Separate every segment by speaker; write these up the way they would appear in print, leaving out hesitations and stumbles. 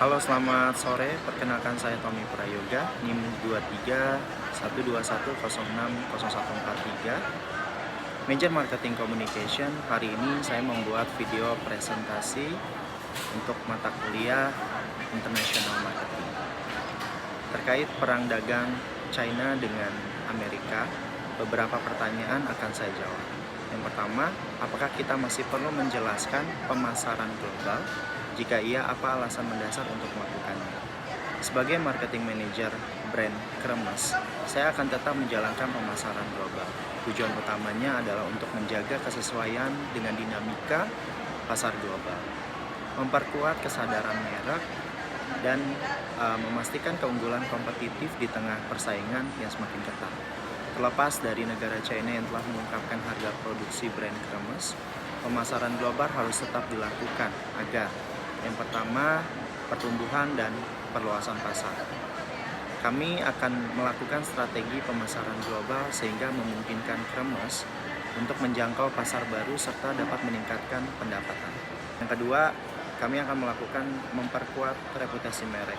Speaker 1: Halo, selamat sore. Perkenalkan saya Tommy Prayoga, NIM 23 121 06 0143. Major Marketing Communication. Hari ini saya membuat video presentasi untuk mata kuliah International Marketing terkait perang dagang China dengan Amerika. Beberapa pertanyaan akan saya jawab. Yang pertama, apakah kita masih perlu menjelaskan pemasaran global? Jika iya, apa alasan mendasar untuk melakukannya? Sebagai marketing manager brand Kremes, saya akan tetap menjalankan pemasaran global. Tujuan utamanya adalah untuk menjaga kesesuaian dengan dinamika pasar global, memperkuat kesadaran merek, dan memastikan keunggulan kompetitif di tengah persaingan yang semakin ketat. Terlepas dari negara China yang telah mengungkapkan harga produksi brand Kremes, pemasaran global harus tetap dilakukan agar yang pertama, pertumbuhan dan perluasan pasar. Kami akan melakukan strategi pemasaran global sehingga memungkinkan Kremes untuk menjangkau pasar baru serta dapat meningkatkan pendapatan. Yang kedua, kami akan melakukan memperkuat reputasi merek.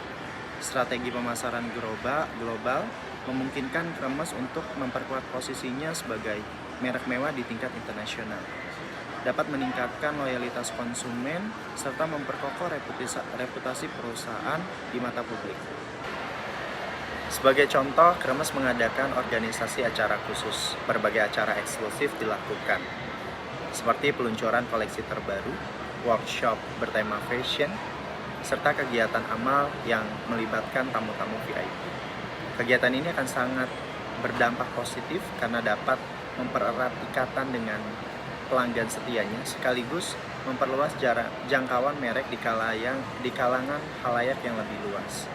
Speaker 1: Strategi pemasaran global memungkinkan Kremes untuk memperkuat posisinya sebagai merek mewah di tingkat internasional, dapat meningkatkan loyalitas konsumen, serta memperkokoh reputasi perusahaan di mata publik. Sebagai contoh, Kremes mengadakan organisasi acara khusus. Berbagai acara eksklusif dilakukan, seperti peluncuran koleksi terbaru, workshop bertema fashion, serta kegiatan amal yang melibatkan tamu-tamu VIP. Kegiatan ini akan sangat berdampak positif karena dapat mempererat ikatan dengan pelanggan setianya, sekaligus memperluas jangkauan merek di kalangan khalayak yang lebih luas.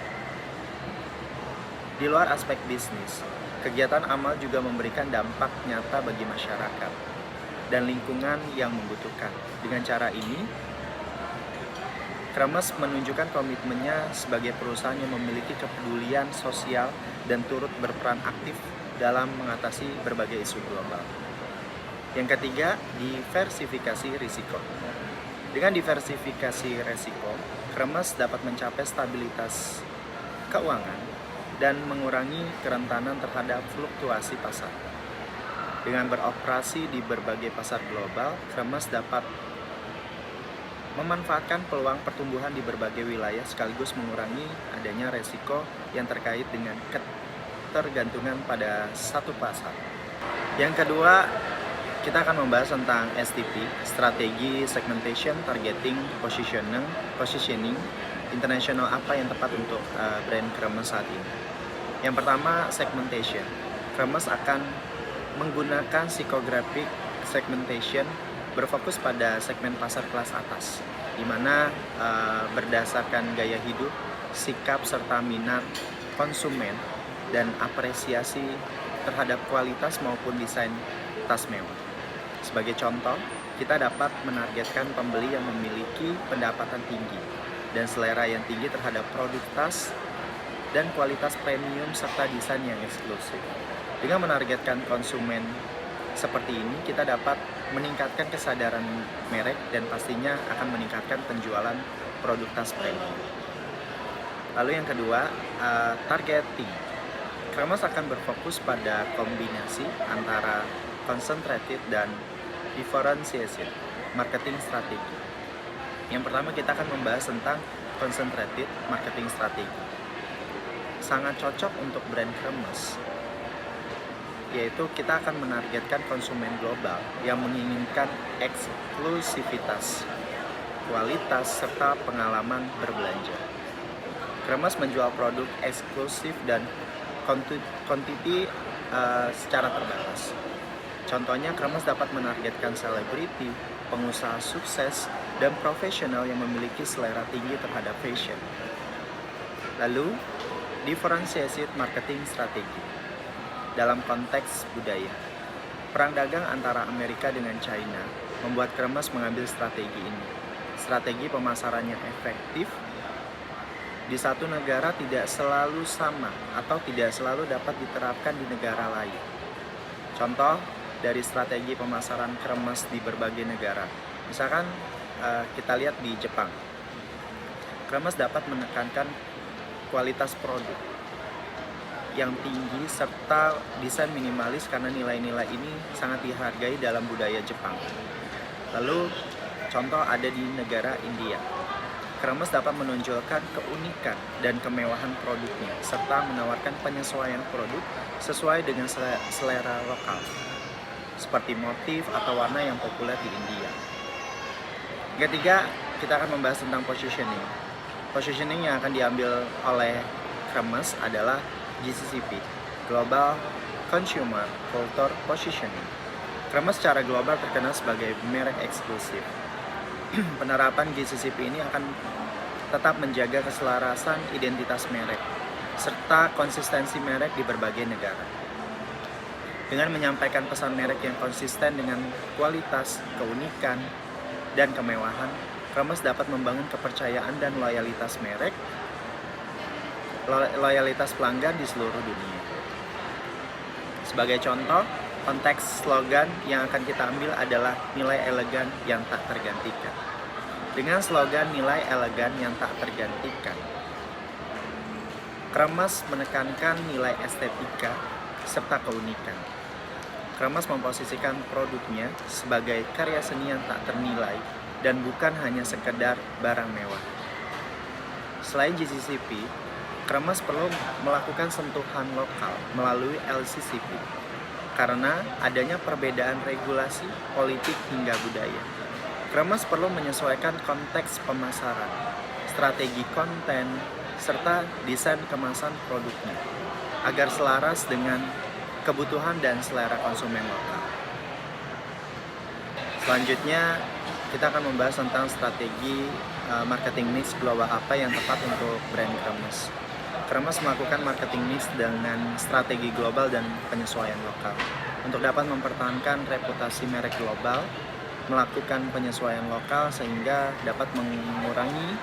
Speaker 1: Di luar aspek bisnis, kegiatan amal juga memberikan dampak nyata bagi masyarakat dan lingkungan yang membutuhkan. Dengan cara ini, Kremes menunjukkan komitmennya sebagai perusahaan yang memiliki kepedulian sosial dan turut berperan aktif dalam mengatasi berbagai isu global. Yang ketiga, diversifikasi risiko. Dengan diversifikasi risiko, Kremes dapat mencapai stabilitas keuangan dan mengurangi kerentanan terhadap fluktuasi pasar. Dengan beroperasi di berbagai pasar global, Kremes dapat memanfaatkan peluang pertumbuhan di berbagai wilayah sekaligus mengurangi adanya resiko yang terkait dengan ketergantungan pada satu pasar. Yang kedua, kita akan membahas tentang STP, strategi segmentation, targeting, positioning, international apa yang tepat untuk brand Kremes saat ini. Yang pertama, segmentation. Kremes akan menggunakan psychographic segmentation berfokus pada segmen pasar kelas atas, di mana berdasarkan gaya hidup, sikap serta minat konsumen dan apresiasi terhadap kualitas maupun desain tas mewah. Sebagai contoh, kita dapat menargetkan pembeli yang memiliki pendapatan tinggi dan selera yang tinggi terhadap produk tas dan kualitas premium serta desain yang eksklusif. Dengan menargetkan konsumen seperti ini, kita dapat meningkatkan kesadaran merek dan pastinya akan meningkatkan penjualan produk tas premium. Lalu yang kedua, targeting. Kremes akan berfokus pada kombinasi antara concentrated dan differentiation marketing strategi. Yang pertama, kita akan membahas tentang concentrated marketing strategi. Sangat cocok untuk brand Kremes, yaitu kita akan menargetkan konsumen global yang menginginkan eksklusivitas, kualitas, serta pengalaman berbelanja. Kremes menjual produk eksklusif dan quantity secara terbatas. Contohnya, Kremes dapat menargetkan selebriti, pengusaha sukses, dan profesional yang memiliki selera tinggi terhadap fashion. Lalu, differentiated marketing strategi. Dalam konteks budaya, perang dagang antara Amerika dengan China membuat Kremes mengambil strategi ini. Strategi pemasaran yang efektif di satu negara tidak selalu sama atau tidak selalu dapat diterapkan di negara lain. Contoh dari strategi pemasaran Kremes di berbagai negara. Misalkan kita lihat di Jepang. Kremes dapat menekankan kualitas produk yang tinggi serta desain minimalis karena nilai-nilai ini sangat dihargai dalam budaya Jepang. Lalu contoh ada di negara India. Kremes dapat menonjolkan keunikan dan kemewahan produknya serta menawarkan penyesuaian produk sesuai dengan selera lokal, seperti motif atau warna yang populer di India. Ketiga, kita akan membahas tentang positioning. Positioning yang akan diambil oleh Kremes adalah GCCP, Global Consumer Culture Positioning. Kremes secara global terkenal sebagai merek eksklusif. Penerapan GCCP ini akan tetap menjaga keselarasan identitas merek serta konsistensi merek di berbagai negara. Dengan menyampaikan pesan merek yang konsisten dengan kualitas, keunikan, dan kemewahan, Kremes dapat membangun kepercayaan dan loyalitas merek, loyalitas pelanggan di seluruh dunia. Sebagai contoh, konteks slogan yang akan kita ambil adalah nilai elegan yang tak tergantikan. Dengan slogan nilai elegan yang tak tergantikan, Kremes menekankan nilai estetika serta keunikan. Kremes memposisikan produknya sebagai karya seni yang tak ternilai dan bukan hanya sekedar barang mewah. Selain GCCP, Kremes perlu melakukan sentuhan lokal melalui LCCP karena adanya perbedaan regulasi, politik hingga budaya. Kremes perlu menyesuaikan konteks pemasaran, strategi konten, serta desain kemasan produknya agar selaras dengan kebutuhan dan selera konsumen lokal. Selanjutnya, kita akan membahas tentang strategi marketing mix global apa yang tepat untuk brand Kremes. Kremes melakukan marketing mix dengan strategi global dan penyesuaian lokal. Untuk dapat mempertahankan reputasi merek global, melakukan penyesuaian lokal sehingga dapat mengurangi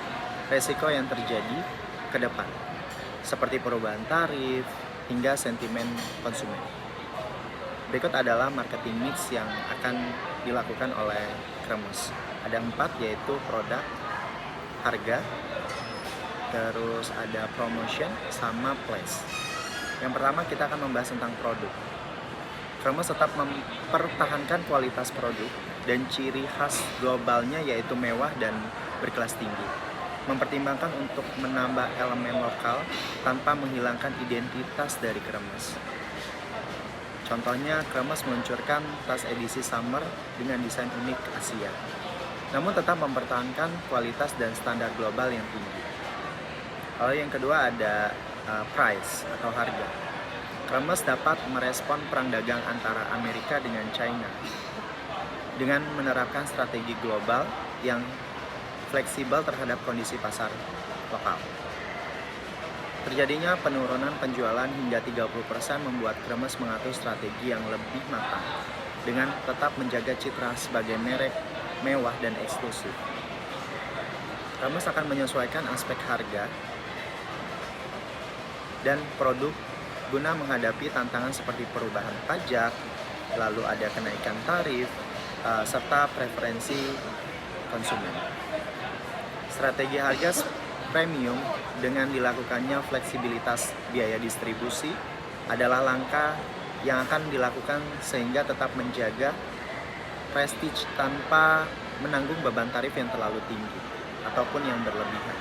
Speaker 1: resiko yang terjadi ke depan, seperti perubahan tarif hingga sentimen konsumen. Berikut adalah marketing mix yang akan dilakukan oleh Kremes. Ada 4, yaitu produk, harga, terus ada promotion, sama place. Yang pertama kita akan membahas tentang produk. Kremes tetap mempertahankan kualitas produk dan ciri khas globalnya yaitu mewah dan berkelas tinggi. Mempertimbangkan untuk menambah elemen lokal tanpa menghilangkan identitas dari Kremes. Contohnya, Kremes meluncurkan tas edisi summer dengan desain unik Asia, namun tetap mempertahankan kualitas dan standar global yang tinggi. Lalu yang kedua ada price atau harga. Kremes dapat merespon perang dagang antara Amerika dengan China dengan menerapkan strategi global yang fleksibel terhadap kondisi pasar lokal. Terjadinya penurunan penjualan hingga 30% membuat Kremes mengatur strategi yang lebih matang dengan tetap menjaga citra sebagai merek mewah dan eksklusif. Kremes akan menyesuaikan aspek harga dan produk guna menghadapi tantangan seperti perubahan pajak, lalu ada kenaikan tarif, serta preferensi konsumen. Strategi harga premium dengan dilakukannya fleksibilitas biaya distribusi adalah langkah yang akan dilakukan sehingga tetap menjaga prestige tanpa menanggung beban tarif yang terlalu tinggi ataupun yang berlebihan.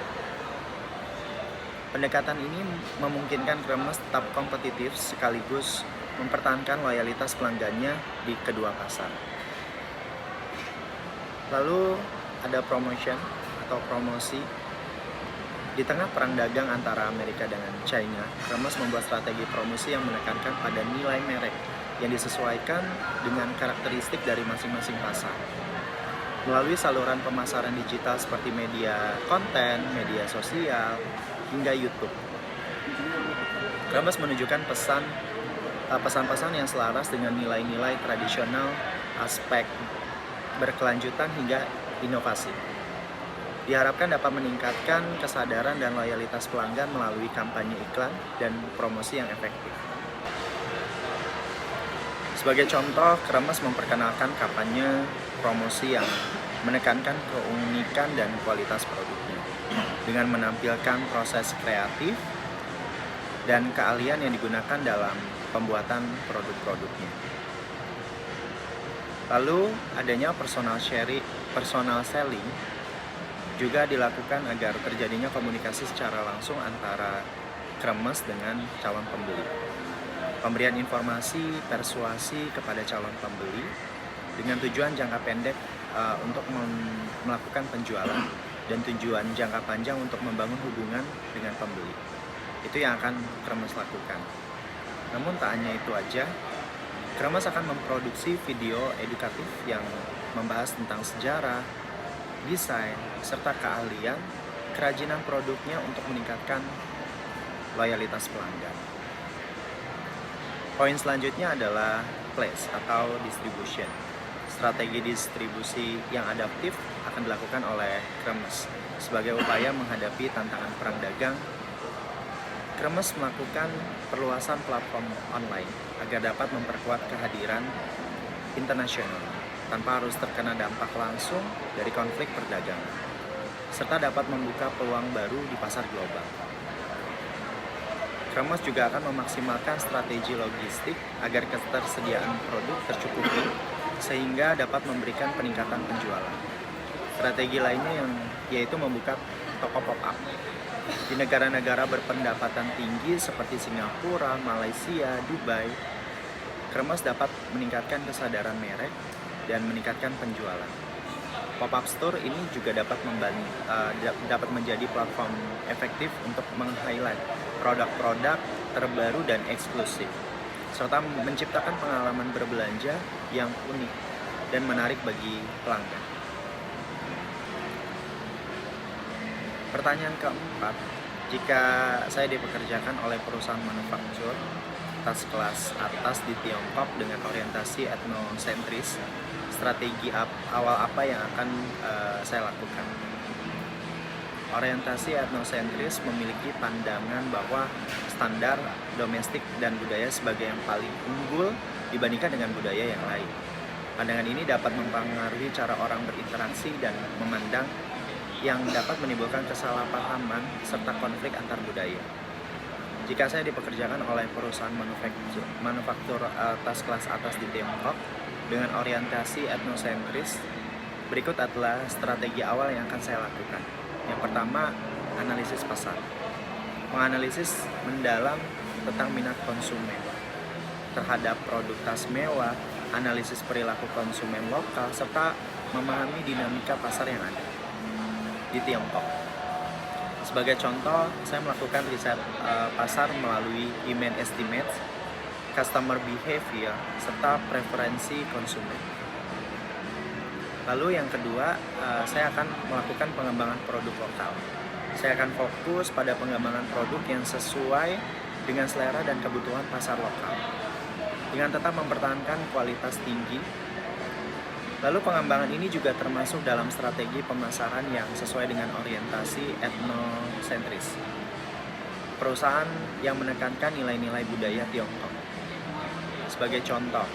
Speaker 1: Pendekatan ini memungkinkan Kremes tetap kompetitif sekaligus mempertahankan loyalitas pelanggannya di kedua pasar. Lalu ada promotion atau promosi. Di tengah perang dagang antara Amerika dengan China, Kremes membuat strategi promosi yang menekankan pada nilai merek yang disesuaikan dengan karakteristik dari masing-masing pasar. Melalui saluran pemasaran digital seperti media konten, media sosial, hingga YouTube, Kremes menunjukkan pesan-pesan yang selaras dengan nilai-nilai tradisional, aspek berkelanjutan hingga inovasi. Diharapkan dapat meningkatkan kesadaran dan loyalitas pelanggan melalui kampanye iklan dan promosi yang efektif. Sebagai contoh, Kremes memperkenalkan kampanye promosi yang menekankan keunikan dan kualitas produknya. dengan menampilkan proses kreatif dan keahlian yang digunakan dalam pembuatan produk-produknya. Lalu adanya personal selling juga dilakukan agar terjadinya komunikasi secara langsung antara kremes dengan calon pembeli. Pemberian informasi, persuasi kepada calon pembeli dengan tujuan jangka pendek untuk melakukan penjualan dan tujuan jangka panjang untuk membangun hubungan dengan pembeli. Itu yang akan kremes lakukan. Namun tak hanya itu aja, kremes akan memproduksi video edukatif yang membahas tentang sejarah, desain, serta keahlian, kerajinan produknya untuk meningkatkan loyalitas pelanggan. Poin selanjutnya adalah place atau distribution. Strategi distribusi yang adaptif akan dilakukan oleh kremes sebagai upaya menghadapi tantangan perang dagang. Kremes melakukan perluasan platform online agar dapat memperkuat kehadiran internasional tanpa harus terkena dampak langsung dari konflik perdagangan, serta dapat membuka peluang baru di pasar global. Kremes juga akan memaksimalkan strategi logistik agar ketersediaan produk tercukupi sehingga dapat memberikan peningkatan penjualan. Strategi lainnya yaitu membuka toko pop-up di negara-negara berpendapatan tinggi seperti Singapura, Malaysia, Dubai. Kremes dapat meningkatkan kesadaran merek dan meningkatkan penjualan. Pop-up store ini juga dapat menjadi platform efektif untuk meng-highlight produk-produk terbaru dan eksklusif, serta menciptakan pengalaman berbelanja yang unik dan menarik bagi pelanggan. Pertanyaan keempat, jika saya dipekerjakan oleh perusahaan manufaktur tas kelas atas di Tiongkok dengan orientasi etnosentris, strategi awal apa yang akan saya lakukan? Orientasi etnosentris memiliki pandangan bahwa standar domestik dan budaya sebagai yang paling unggul dibandingkan dengan budaya yang lain. Pandangan ini dapat mempengaruhi cara orang berinteraksi dan memandang, yang dapat menimbulkan kesalahpahaman serta konflik antar budaya. Jika saya dipekerjakan oleh perusahaan manufaktur tas kelas atas di Tiongkok dengan orientasi etnosentris, berikut adalah strategi awal yang akan saya lakukan. Yang pertama, analisis pasar. Menganalisis mendalam tentang minat konsumen terhadap produk tas mewah, analisis perilaku konsumen lokal, serta memahami dinamika pasar yang ada di Tiongkok. Sebagai contoh, saya melakukan riset pasar melalui demand estimates, customer behavior, serta preferensi konsumen. Lalu yang kedua, saya akan melakukan pengembangan produk lokal. Saya akan fokus pada pengembangan produk yang sesuai dengan selera dan kebutuhan pasar lokal, dengan tetap mempertahankan kualitas tinggi. Lalu pengembangan ini juga termasuk dalam strategi pemasaran yang sesuai dengan orientasi etnosentris. Perusahaan yang menekankan nilai-nilai budaya Tiongkok. Sebagai contoh,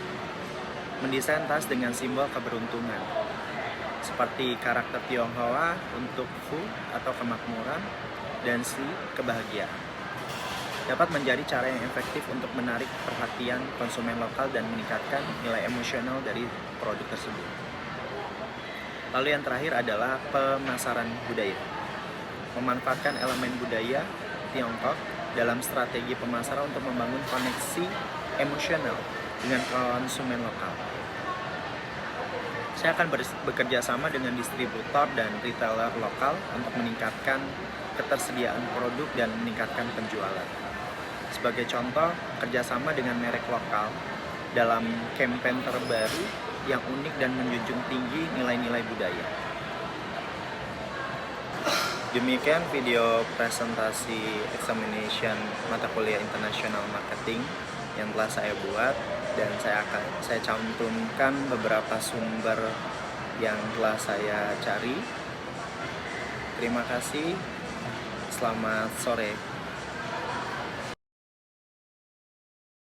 Speaker 1: mendesain tas dengan simbol keberuntungan, seperti karakter Tionghoa untuk Fu atau kemakmuran dan Si kebahagiaan, dapat menjadi cara yang efektif untuk menarik perhatian konsumen lokal dan meningkatkan nilai emosional dari produk tersebut. Lalu yang terakhir adalah pemasaran budaya. Memanfaatkan elemen budaya Tiongkok dalam strategi pemasaran untuk membangun koneksi emosional dengan konsumen lokal. Saya akan bekerja sama dengan distributor dan retailer lokal untuk meningkatkan ketersediaan produk dan meningkatkan penjualan. Sebagai contoh, kerjasama dengan merek lokal dalam campaign terbaru yang unik dan menjunjung tinggi nilai-nilai budaya. Demikian video presentasi examination mata kuliah International Marketing yang telah saya buat, dan saya cantumkan beberapa sumber yang telah saya cari. Terima kasih. Selamat sore.